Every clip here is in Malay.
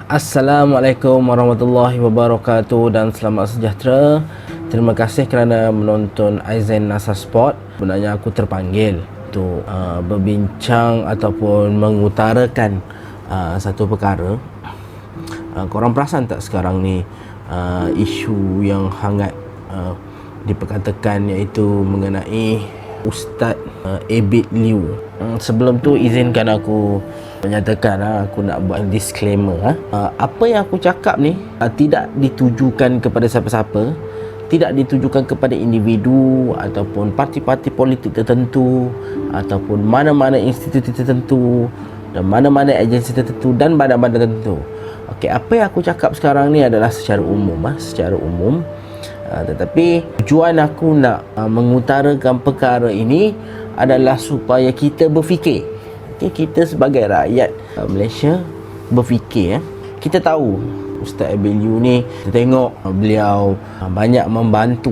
Assalamualaikum warahmatullahi wabarakatuh dan selamat sejahtera. Terima kasih kerana menonton Aizen NASA Sport. Sebenarnya aku terpanggil untuk berbincang ataupun mengutarakan satu perkara. Korang perasan tak sekarang ni isu yang hangat diperkatakan iaitu mengenai Ustaz Abid Liu. Sebelum tu izinkan aku menyatakan aku nak buat disclaimer. Apa yang aku cakap ni tidak ditujukan kepada siapa-siapa, tidak ditujukan kepada individu ataupun parti-parti politik tertentu ataupun mana-mana institusi tertentu dan mana-mana agensi tertentu dan badan-badan tertentu. Okey, apa yang aku cakap sekarang ni adalah secara umum. Tetapi tujuan aku nak mengutarakan perkara ini adalah supaya kita berfikir. Kita sebagai rakyat Malaysia berfikir. Kita tahu Ustaz Abid Liu ni, kita tengok beliau banyak membantu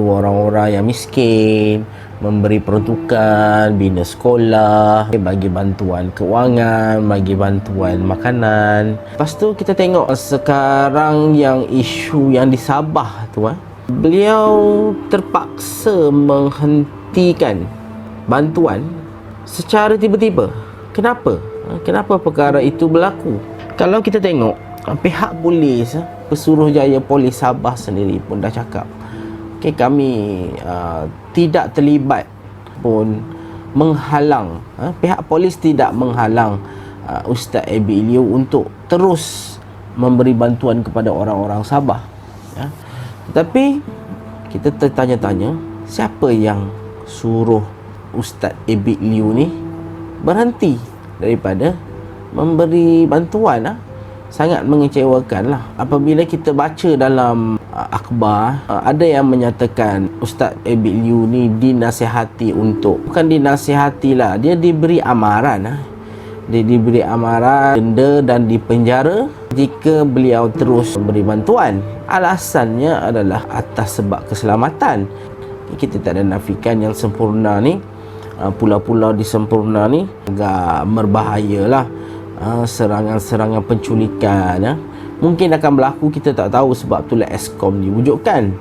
orang-orang yang miskin, memberi peruntukan, bina sekolah, bagi bantuan kewangan, bagi bantuan makanan. Lepas tu kita tengok sekarang yang isu yang di Sabah tu, beliau terpaksa menghentikan bantuan secara tiba-tiba. Kenapa? Kenapa perkara itu berlaku? Kalau kita tengok pihak polis, Pesuruhjaya Polis Sabah sendiri pun dah cakap, kami tidak terlibat pun menghalang, pihak polis tidak menghalang Ustaz Abid Liu untuk terus memberi bantuan kepada orang-orang Sabah. Tetapi kita tertanya-tanya, siapa yang suruh Ustaz Abid Liu ni berhenti daripada memberi bantuan? Sangat mengecewakan lah. Apabila kita baca dalam akhbar, ada yang menyatakan Ustaz Abid Liu ni dinasihati untuk, bukan dinasihati lah, dia diberi amaran. Dia diberi amaran, denda dan dipenjara jika beliau terus memberi bantuan. Alasannya adalah atas sebab keselamatan. Kita tak ada nafikan yang sempurna ni, pulau-pulau di sempurna ni agak berbahaya lah. Serangan-serangan penculikan mungkin akan berlaku, kita tak tahu. Sebab itulah Eskom diwujudkan,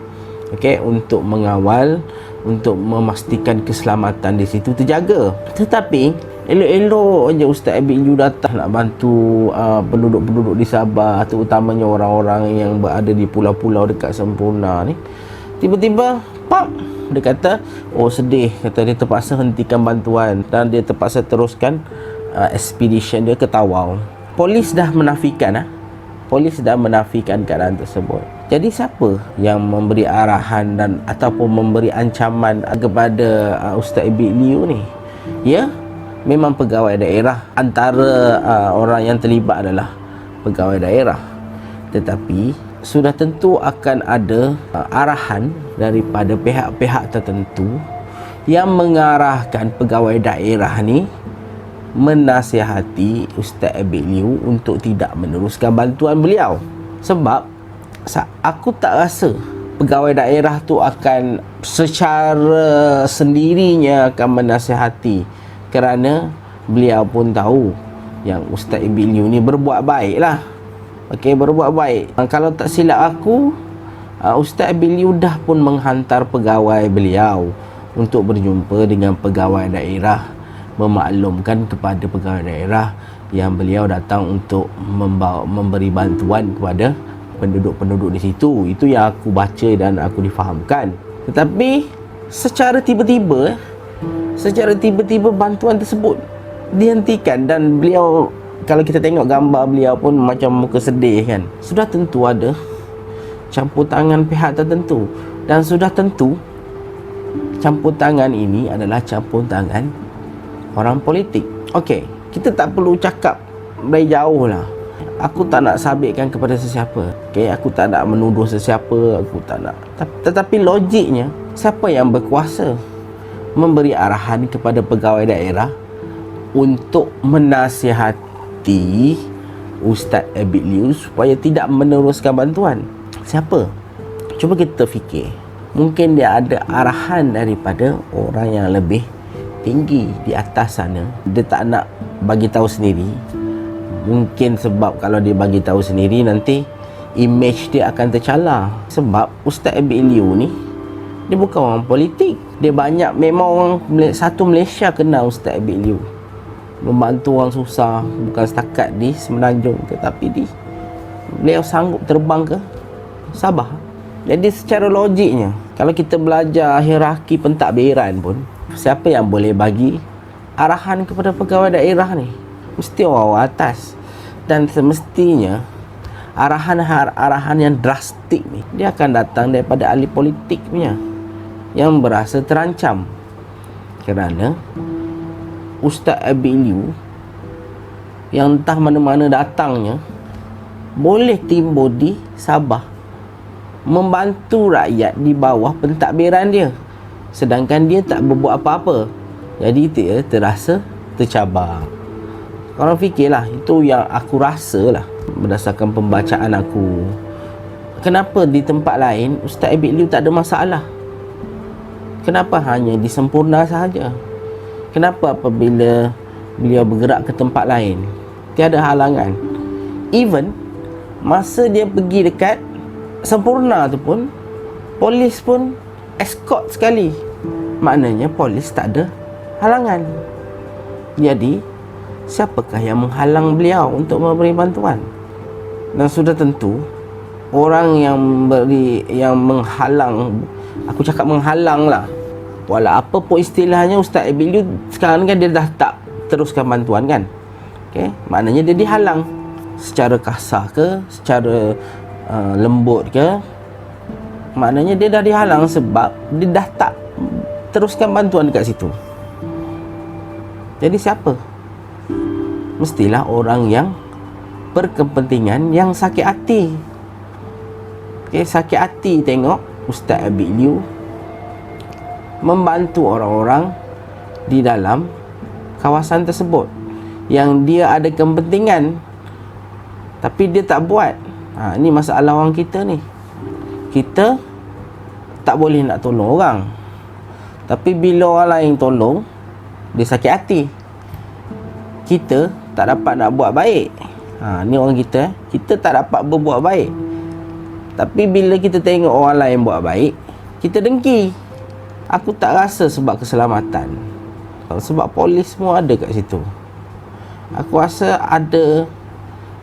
untuk mengawal, untuk memastikan keselamatan di situ terjaga. Tetapi elok-elok je Ustaz Abid Liu datang nak bantu penduduk-penduduk di Sabah, terutamanya orang-orang yang berada di pulau-pulau dekat sempurna ni. Tiba-tiba dia kata, sedih, kata dia terpaksa hentikan bantuan dan dia terpaksa teruskan expedition dia ke Tawau. Polis dah menafikan keadaan tersebut. Jadi siapa yang memberi arahan dan ataupun memberi ancaman kepada Ustaz Abid Liu ni? Ya, memang pegawai daerah. Antara orang yang terlibat adalah pegawai daerah. Tetapi sudah tentu akan ada arahan daripada pihak-pihak tertentu yang mengarahkan pegawai daerah ni menasihati Ustaz Abid Liu untuk tidak meneruskan bantuan beliau. Sebab aku tak rasa pegawai daerah tu akan secara sendirinya akan menasihati, kerana beliau pun tahu yang Ustaz Abid Liu ni berbuat baik lah. Berbuat baik. Kalau tak silap aku, Ustaz Abid Liu dah pun menghantar pegawai beliau untuk berjumpa dengan pegawai daerah, memaklumkan kepada pegawai daerah yang beliau datang untuk memberi bantuan kepada penduduk-penduduk di situ. Itu yang aku baca dan aku difahamkan. Tetapi secara tiba-tiba bantuan tersebut dihentikan dan beliau, kalau kita tengok gambar beliau pun macam muka sedih kan. Sudah tentu ada campur tangan pihak tertentu, dan sudah tentu campur tangan ini adalah campur tangan orang politik. Kita tak perlu cakap dari jauh lah. Aku tak nak sabitkan kepada sesiapa. Aku tak nak menuduh sesiapa, aku tak nak. Tetapi logiknya, siapa yang berkuasa memberi arahan kepada pegawai daerah untuk menasihati Ustaz Abid Liu supaya tidak meneruskan bantuan? Siapa? Cuba kita fikir. Mungkin dia ada arahan daripada orang yang lebih tinggi di atas sana. Dia tak nak bagi tahu sendiri, Mungkin sebab kalau dia bagi tahu sendiri, nanti image dia akan tercalar. Sebab Ustaz Abid Liu ni, dia bukan orang politik. Dia banyak, memang orang satu Malaysia kenal Ustaz Abid Liu, membantu orang susah, bukan setakat di Semenanjung, tetapi beliau sanggup terbang ke Sabah. Jadi secara logiknya, kalau kita belajar hierarki pentadbiran pun, siapa yang boleh bagi arahan kepada pegawai daerah ni? Mesti orang atas. Dan semestinya arahan yang drastik ni, dia akan datang daripada ahli politik punya, yang berasa terancam. Kerana Ustaz Abid Liu yang entah mana-mana datangnya boleh timbul di Sabah, membantu rakyat di bawah pentadbiran dia, sedangkan dia tak berbuat apa-apa. Jadi dia terasa tercabar. Korang fikirlah, itu yang aku rasa lah berdasarkan pembacaan aku. Kenapa di tempat lain Ustaz Abid Liu tak ada masalah? Kenapa hanya di Sempurna sahaja? Kenapa apabila beliau bergerak ke tempat lain tiada halangan? Even masa dia pergi dekat Sempurna tu pun, polis pun escort sekali. Maknanya polis tak ada halangan. Jadi siapakah yang menghalang beliau untuk memberi bantuan? Dan sudah tentu orang yang menghalang, aku cakap menghalang lah, walau apa pun istilahnya, Ustaz Abid Liu sekarang kan dia dah tak teruskan bantuan kan. Okay? Maknanya dia dihalang secara kasar ke, secara lembut ke. Maknanya dia dah dihalang sebab dia dah tak teruskan bantuan dekat situ. Jadi siapa? Mestilah orang yang berkepentingan, yang sakit hati. Okay, sakit hati tengok Ustaz Abid Liu membantu orang-orang di dalam kawasan tersebut yang dia ada kepentingan, tapi dia tak buat. Ini masalah orang kita ni. Kita tak boleh nak tolong orang, tapi bila orang lain tolong, dia sakit hati. Kita tak dapat nak buat baik. Ni orang kita, kita tak dapat berbuat baik, tapi bila kita tengok orang lain buat baik, kita dengki. Aku tak rasa sebab keselamatan, sebab polis semua ada kat situ. Aku rasa ada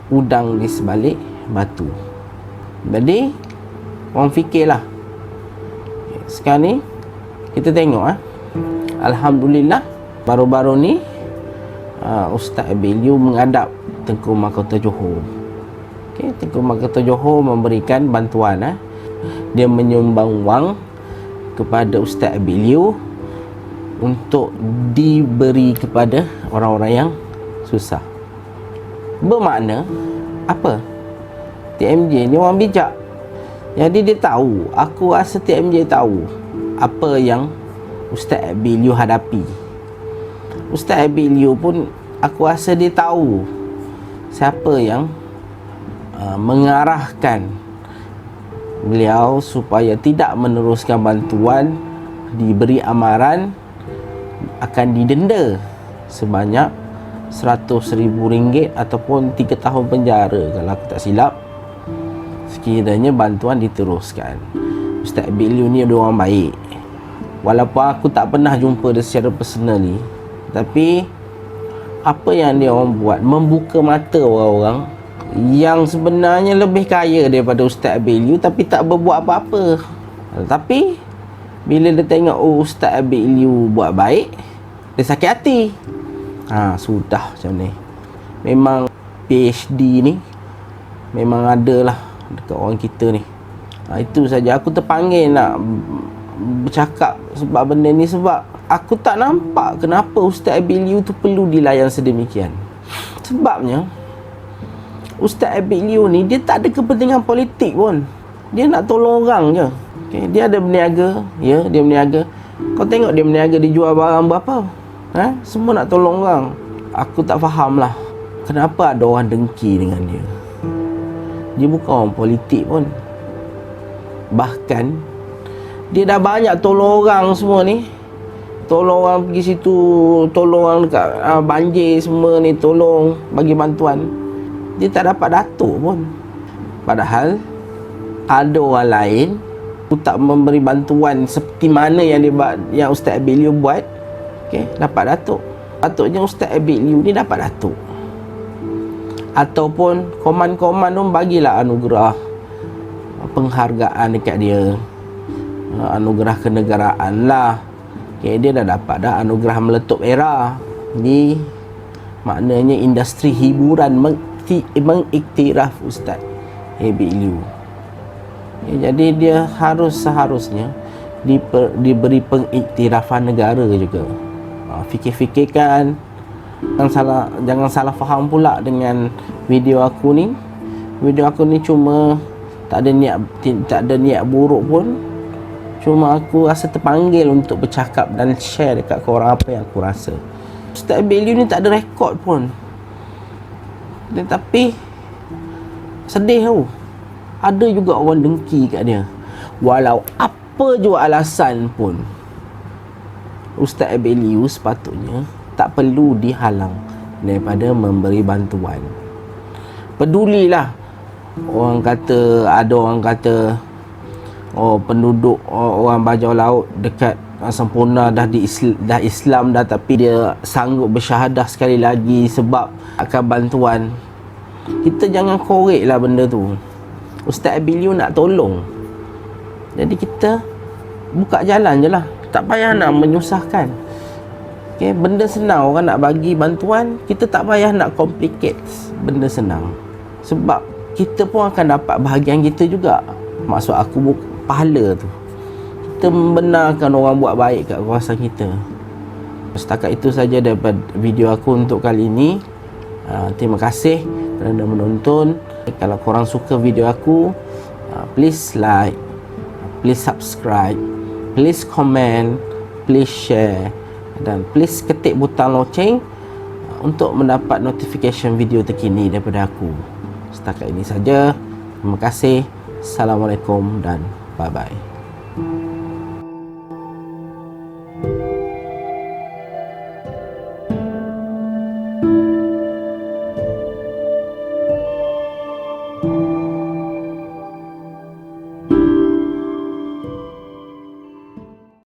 udang di sebalik batu. Jadi orang fikirlah. Sekarang ni kita tengok Alhamdulillah, baru-baru ni Ustaz Abid Liu menghadap Tengku Mahkota Johor. Okay, Tengku Mahkota Johor memberikan bantuan. Dia menyumbang wang kepada Ustaz Abid Liu untuk diberi kepada orang-orang yang susah. Bermakna apa? TMJ ni orang bijak. Jadi dia tahu, aku rasa TMJ tahu apa yang Ustaz Abid Liu hadapi. Ustaz Abid Liu pun aku rasa dia tahu siapa yang mengarahkan beliau supaya tidak meneruskan bantuan, diberi amaran akan didenda sebanyak RM100,000 ataupun 3 tahun penjara kalau aku tak silap, sekiranya bantuan diteruskan. Ustaz Abid Liu ni ada orang baik. Walaupun aku tak pernah jumpa dia secara personally, tapi apa yang dia orang buat membuka mata orang-orang yang sebenarnya lebih kaya daripada Ustaz Abid Liu, tapi tak berbuat apa-apa. Tapi bila dia tengok Ustaz Abid Liu buat baik, dia sakit hati. Sudah macam ni. Memang PhD ni memang ada lah dekat orang kita ni. Itu saja aku terpanggil nak bercakap sebab benda ni, sebab aku tak nampak kenapa Ustaz Abid Liu tu perlu dilayan sedemikian. Sebabnya Ustaz Abid Liu ni dia tak ada kepentingan politik pun. Dia nak tolong orang je. Okay? Dia ada berniaga, ya, dia berniaga. Kau tengok dia berniaga, dia jual barang berapa? Semua nak tolong orang. Aku tak faham lah kenapa ada orang dengki dengan dia. Dia bukan orang politik pun. Bahkan dia dah banyak tolong orang semua ni. Tolong orang pergi situ, tolong orang dekat banjir semua ni, tolong bagi bantuan. dia tak dapat datuk pun. Padahal ada orang lain tak memberi bantuan seperti mana yang Ustaz Abid Liu buat, okey, dapat datuk. Patutnya Ustaz Abid Liu ni dapat datuk. Ataupun koman-koman tu bagilah anugerah penghargaan dekat dia, anugerah kenegaraan lah. Okay, dia dah dapat dah anugerah meletup era ni, maknanya industri hiburan mengiktiraf Ustaz Abid Liu. Jadi dia seharusnya diberi pengiktirafan negara juga. Fikir-fikirkan, jangan salah faham pula dengan video aku ni. Video aku ni cuma tak ada niat buruk pun. Cuma aku rasa terpanggil untuk bercakap dan share dekat korang apa yang aku rasa. Ustaz Abid Liu ni tak ada rekod pun. Tetapi sedih tau, ada juga orang dengki kat dia. Walau apa jua alasan pun, Ustaz Abid Liu sepatutnya tak perlu dihalang daripada memberi bantuan. Pedulilah. Ada orang kata penduduk orang bajau laut dekat sempurna dah Islam dah, tapi dia sanggup bersyahadah sekali lagi sebab akan bantuan. Kita jangan korek lah benda tu. Ustaz Abid Liu nak tolong, jadi kita buka jalan je lah, tak payah nak menyusahkan. Okay, benda senang orang nak bagi bantuan, kita tak payah nak complicate benda senang, sebab kita pun akan dapat bahagian kita juga. Maksud aku pahala tu, kita membenarkan orang buat baik kat kawasan kita. Setakat itu saja daripada video aku untuk kali ini. Terima kasih kerana menonton. Kalau korang suka video aku, please like, please subscribe, please comment, please share, dan please ketik butang loceng untuk mendapat notification video terkini daripada aku. Setakat ini saja. Terima kasih. Assalamualaikum dan bye-bye.